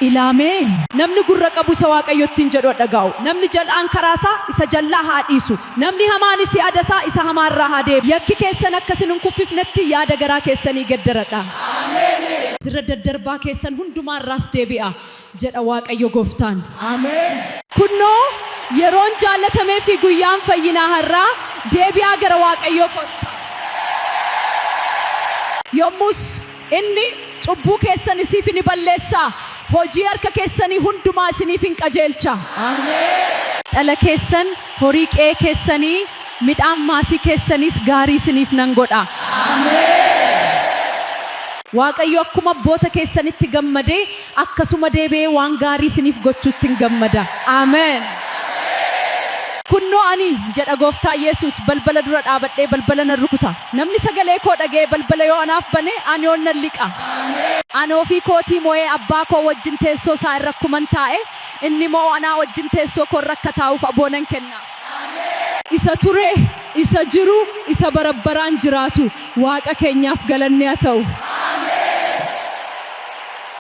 Ilaame namni gurra qabu isa Waaqayyottiin jedhu dhaga'u. Namni jal'aan karaasaa isa jallaa haa dhiisu. Namni hamaanis yaadasaa isa hamaarraa haa deebi'u. Yakki keessan akkasin hin kuffifnetti yaada garaa keessanii gaddaradha. Ameen. Sirra daddarbaa keessan hundumaarraas deebi'a jedha Waaqayyo Gooftaan. Ameen. Kunnoo yeroon jaallatamee fi guyyaan fayyinaa har'aa deebi'aa gara Waaqayyoo kottaa. Yommus inni cubbuu keessan isiif ni balleessaa. Hojii harka keessanii hundumaa isiniif hin qajeelcha. Ameen. Dhala keessan, horii qe'ee keessanii, midhaan maasii keessaniis gaarii isiniif nan godha. Ameen. Waaqayyo akkuma abboota keessanitti gammadee akkasuma deebi'ee waan gaarii isiniif gochuutti hin gammada. Ameen. Kunnoo ani jedha Gooftaa Yesuus balbala dura dhaabadhee balbala nan rukuta. Namni sagalee koo dhaga'ee balbala yoo anaaf bane ani yoon nan liqa. Ani ofii kootii moo'ee abbaa koo wajjin teessoo isaa irra akkuman taa'e inni moo anaa wajjin teessoo koo irra akka taa'uuf aboo nan kenna. Isa ture, isa jiru, isa barabbaraan jiraatu Waaqa keenyaaf galanni haa ta'u.